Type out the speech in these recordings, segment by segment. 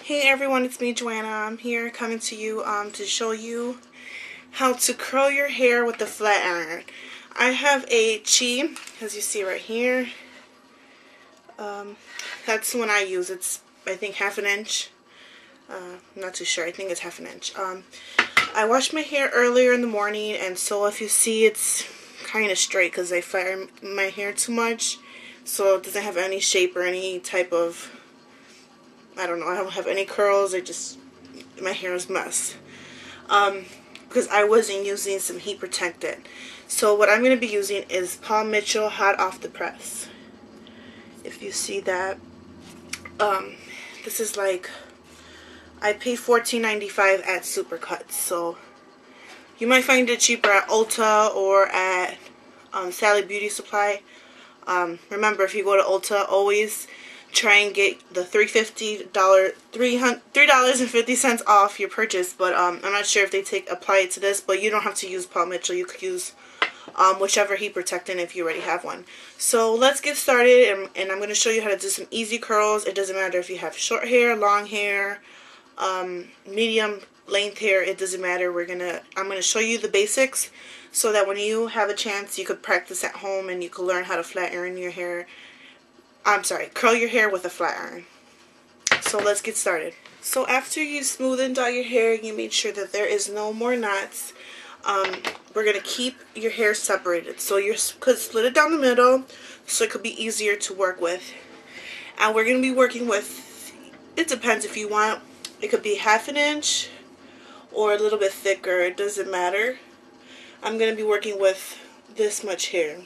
Hey everyone, it's me Joanna. I'm here coming to you to show you how to curl your hair with the flat iron. I have a Chi, as you see right here. That's the one I use. It's I think half an inch. I'm not too sure. I think it's half an inch. I washed my hair earlier in the morning, and so if you see, it's kind of straight because I flat iron my hair too much, so it doesn't have any shape or any type of, I don't know, I don't have any curls. My hair is a mess. Because I wasn't using some heat protectant. So what I'm going to be using is Paul Mitchell Hot Off the Press. If you see that, this is like, I paid $14.95 at Supercuts. So you might find it cheaper at Ulta or at Sally Beauty Supply. Remember, if you go to Ulta, always try and get the $3.50 off your purchase. But I'm not sure if they apply it to this, but you don't have to use Paul Mitchell. You could use whichever heat protectant if you already have one. So let's get started, and I'm going to show you how to do some easy curls. It doesn't matter if you have short hair, long hair, medium length hair. It doesn't matter. I'm gonna show you the basics so that when you have a chance, you could practice at home and you could learn how to flat iron your hair. Curl your hair with a flat iron. So let's get started. So after you smoothened out your hair, you made sure that there is no more knots. We're gonna keep your hair separated. So you could split it down the middle so it could be easier to work with. And we're gonna be working with, it depends if you want, it could be half an inch or a little bit thicker. It doesn't matter. I'm gonna be working with this much hair.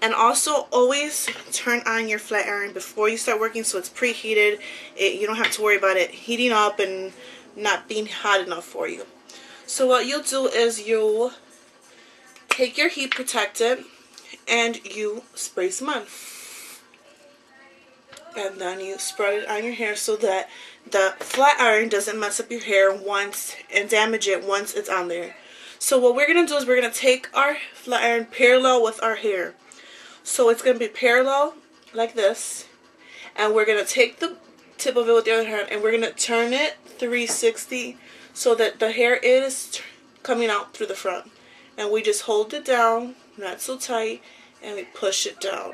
And also, always turn on your flat iron before you start working so it's preheated. You don't have to worry about it heating up and not being hot enough for you. So what you'll do is you'll take your heat protectant and you spray some on. And then you spread it on your hair so that the flat iron doesn't mess up your hair and damage it once it's on there. So what we're going to do is we're going to take our flat iron parallel with our hair. So it's going to be parallel like this, and we're going to take the tip of it with the other hand and we're going to turn it 360 so that the hair is coming out through the front. And we just hold it down, not so tight, and we push it down.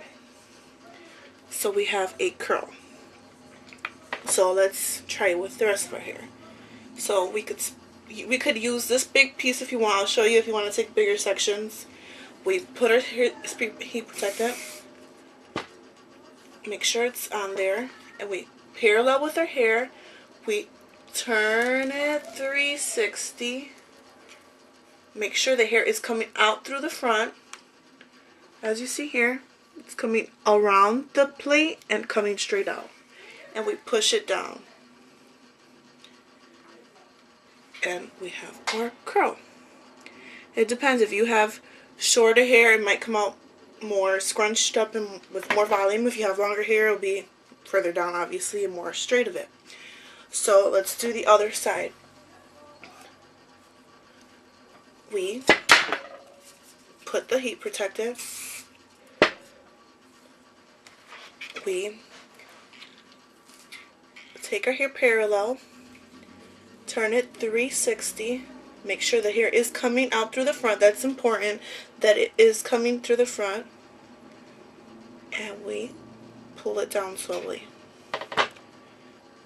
So we have a curl. So let's try it with the rest of our hair. So we could use this big piece if you want. I'll show you if you want to take bigger sections. We put our heat protectant. Make sure it's on there. And we parallel with our hair. We turn it 360. Make sure the hair is coming out through the front. As you see here, it's coming around the plate and coming straight out. And we push it down. And we have our curl. It depends. If you have shorter hair, it might come out more scrunched up and with more volume. If you have longer hair, it'll be further down, obviously, and more straight of it. So let's do the other side. We put the heat protectant. We take our hair parallel, turn it 360, make sure the hair is coming out through the front. That's important, that it is coming through the front, and we pull it down slowly.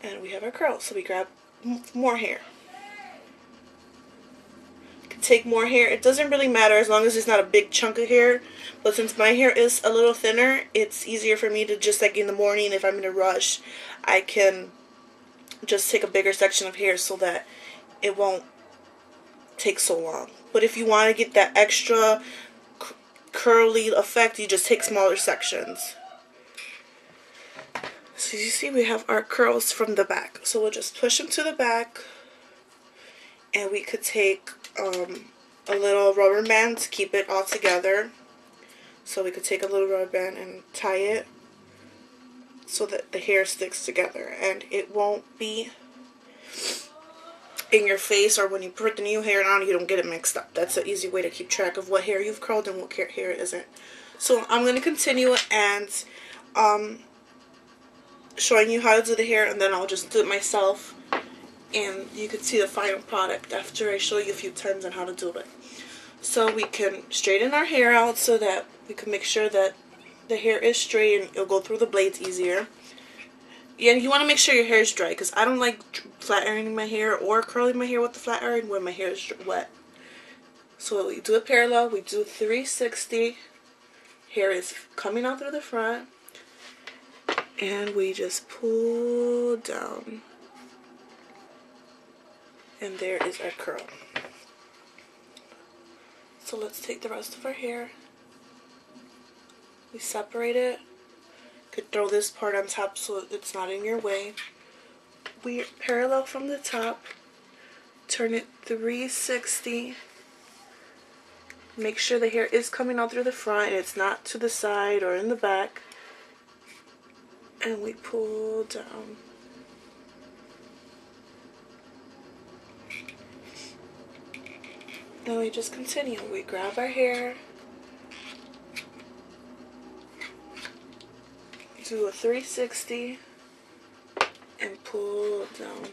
And we have our curl. So we grab more hair. You can take more hair. It doesn't really matter as long as it's not a big chunk of hair. But since my hair is a little thinner, it's easier for me to just, like in the morning, if I'm in a rush, I can just take a bigger section of hair so that it won't take so long. But if you want to get that extra curly effect, you just take smaller sections. So you see we have our curls from the back. So we'll just push them to the back, and we could take a little rubber band to keep it all together. So we could take a little rubber band and tie it so that the hair sticks together and it won't be in your face, or when you put the new hair on, you don't get it mixed up. That's an easy way to keep track of what hair you've curled and what hair isn't. So I'm going to continue and showing you how to do the hair, and then I'll just do it myself, and you can see the final product after I show you a few times on how to do it. So we can straighten our hair out so that we can make sure that the hair is straight and it'll go through the blades easier. Yeah, you want to make sure your hair is dry, because I don't like flat ironing my hair or curling my hair with the flat iron when my hair is wet. So we do a parallel, we do 360, hair is coming out through the front, and we just pull down, and there is our curl. So let's take the rest of our hair, we separate it, could throw this part on top so it's not in your way. We parallel from the top, turn it 360, make sure the hair is coming out through the front and it's not to the side or in the back, and we pull down. And we just continue. We grab our hair, do a 360, and pull down.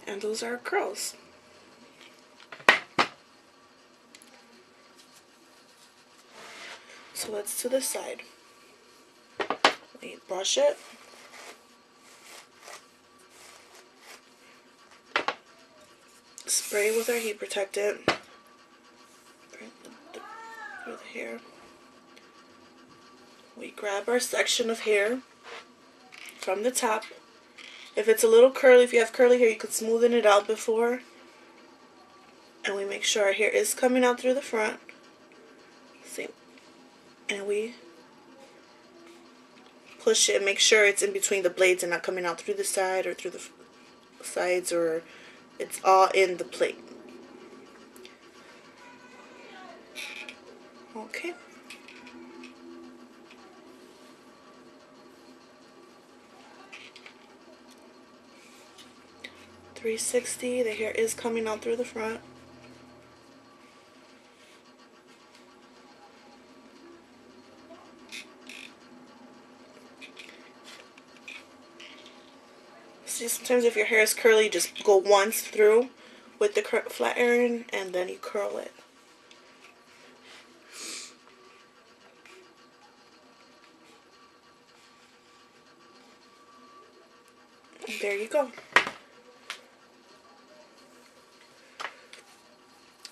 And those are our curls. So let's do the side. We brush it. Spray with our heat protectant. Bring through the hair. We grab our section of hair from the top. If it's a little curly, if you have curly hair, you could smoothen it out before. And we make sure our hair is coming out through the front. See? And we push it and make sure it's in between the blades and not coming out through the side or through the sides, or it's all in the plate. Okay. .360, the hair is coming out through the front. See, sometimes if your hair is curly, just go once through with the flat iron and then you curl it. And there you go.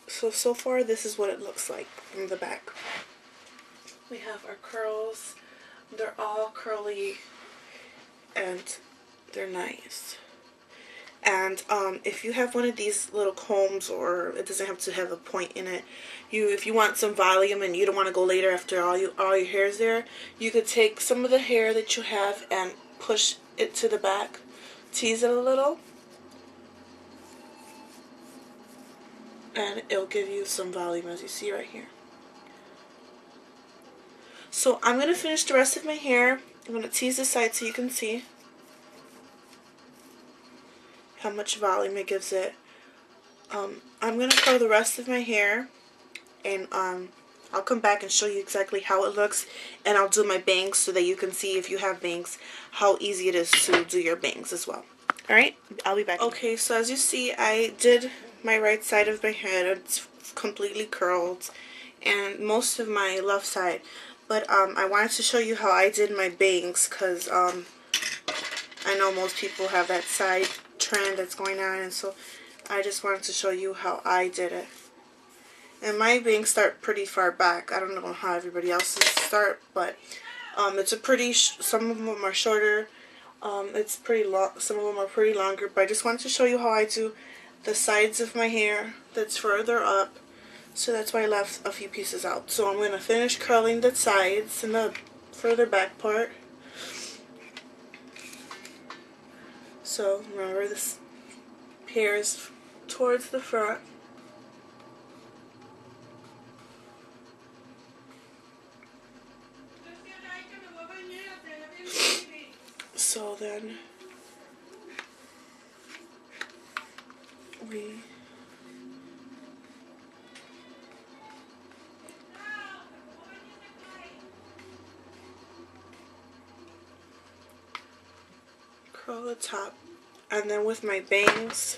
So far this is what it looks like from the back. We have our curls. They're all curly and they're nice. And if you have one of these little combs, or it doesn't have to have a point in it, if you want some volume and you don't want to go later after all your hair is there, you could take some of the hair that you have and push it to the back, tease it a little, and it'll give you some volume, as you see right here. So I'm going to finish the rest of my hair. I'm going to tease the side so you can see how much volume it gives it. I'm going to curl the rest of my hair, and I'll come back and show you exactly how it looks, and I'll do my bangs so that you can see, if you have bangs, how easy it is to do your bangs as well. Alright, I'll be back. Okay, so as you see, I did my right side of my head. It's completely curled, and most of my left side. But I wanted to show you how I did my bangs, because I know most people have that side trend that's going on, and so I just wanted to show you how I did it. And my bangs start pretty far back. I don't know how everybody else's start, but it's a pretty, some of them are shorter, it's pretty long, some of them are pretty longer, but I just wanted to show you how I do the sides of my hair that's further up, so that's why I left a few pieces out. So I'm going to finish curling the sides and the further back part. So remember, this hair is towards the front. So then we curl the top. And then with my bangs,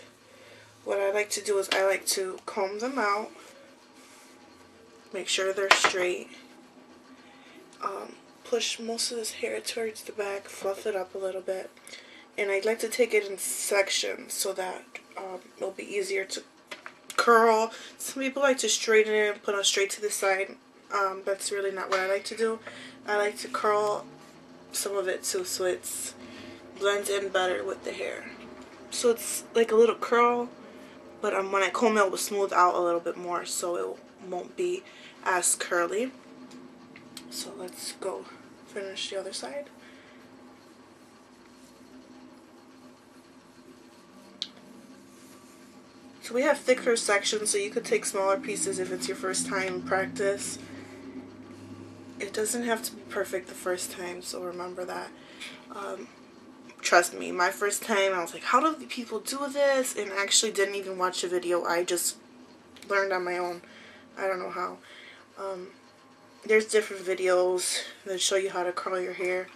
what I like to do is I like to comb them out, make sure they're straight, push most of this hair towards the back, fluff it up a little bit, and I'd like to take it in sections so that it'll be easier to curl. Some people like to straighten it and put it straight to the side. That's really not what I like to do. I like to curl some of it too, so it's blends in better with the hair. So it's like a little curl, but when I comb it will smooth out a little bit more, so it won't be as curly. So let's go finish the other side. So we have thicker sections, so you could take smaller pieces if it's your first time in practice. It doesn't have to be perfect the first time, so remember that. Trust me, my first time I was like, how do people do this? And I actually didn't even watch a video. I just learned on my own. I don't know how. There's different videos that show you how to curl your hair.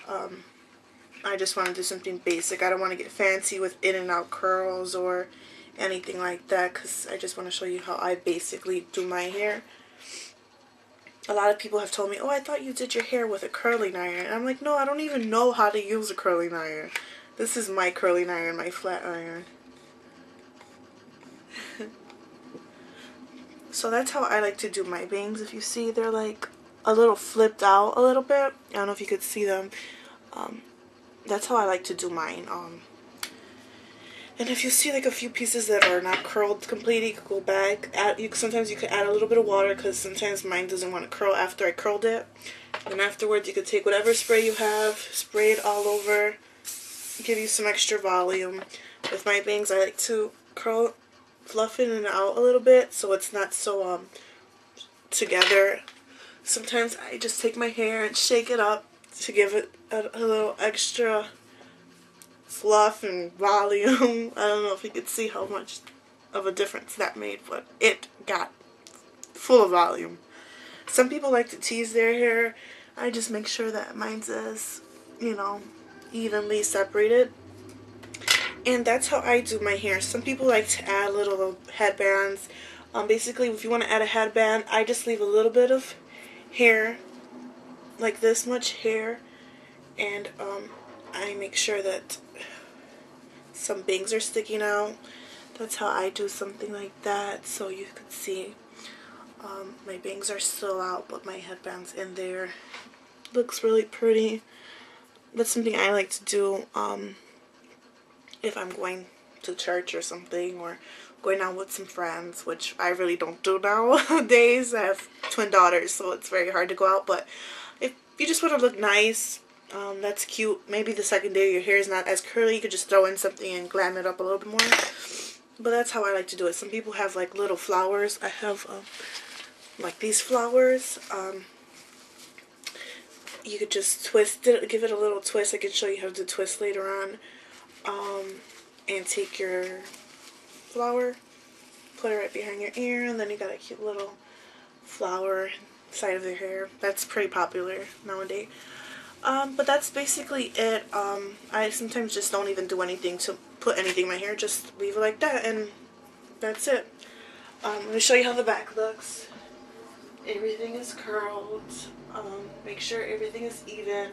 I just want to do something basic. I don't want to get fancy with in and out curls or anything like that, because I just want to show you how I basically do my hair. A lot of people have told me, oh, I thought you did your hair with a curling iron. And I'm like, no, I don't even know how to use a curling iron. This is my curling iron, my flat iron. So that's how I like to do my bangs. If you see, they're like a little flipped out a little bit. I don't know if you could see them. That's how I like to do mine. And if you see like a few pieces that are not curled completely, you could go back. Sometimes you could add a little bit of water, because sometimes mine doesn't want to curl after I curled it. And afterwards you could take whatever spray you have, spray it all over, give you some extra volume. With my bangs, I like to curl, fluff it in and out a little bit so it's not so together. Sometimes I just take my hair and shake it up to give it a little extra fluff and volume. I don't know if you could see how much of a difference that made, but it got full of volume. Some people like to tease their hair. I just make sure that mine's as, you know, evenly separated. And that's how I do my hair. Some people like to add little headbands. Basically, if you want to add a headband, I just leave a little bit of hair, like this much hair, and I make sure that some bangs are sticking out. That's how I do something like that, so you could see my bangs are still out, but my headband's in there. Looks really pretty. That's something I like to do if I'm going to church or something, or going out with some friends, which I really don't do nowadays. I have twin daughters, so it's very hard to go out. But if you just want to look nice, that's cute. Maybe the second day your hair is not as curly, you could just throw in something and glam it up a little bit more. But that's how I like to do it. Some people have like little flowers. I have like these flowers. You could just twist it, give it a little twist. I can show you how to twist later on. And take your flower, put it right behind your ear, and then you got a cute little flower side of your hair. That's pretty popular nowadays. But that's basically it. I sometimes just don't even do anything to put anything in my hair, just leave it like that, and that's it. Let me show you how the back looks. Everything is curled. Make sure everything is even.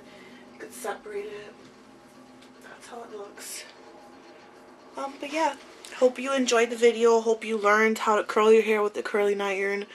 You can separate it. That's how it looks. But yeah, hope you enjoyed the video. Hope you learned how to curl your hair with the curling iron.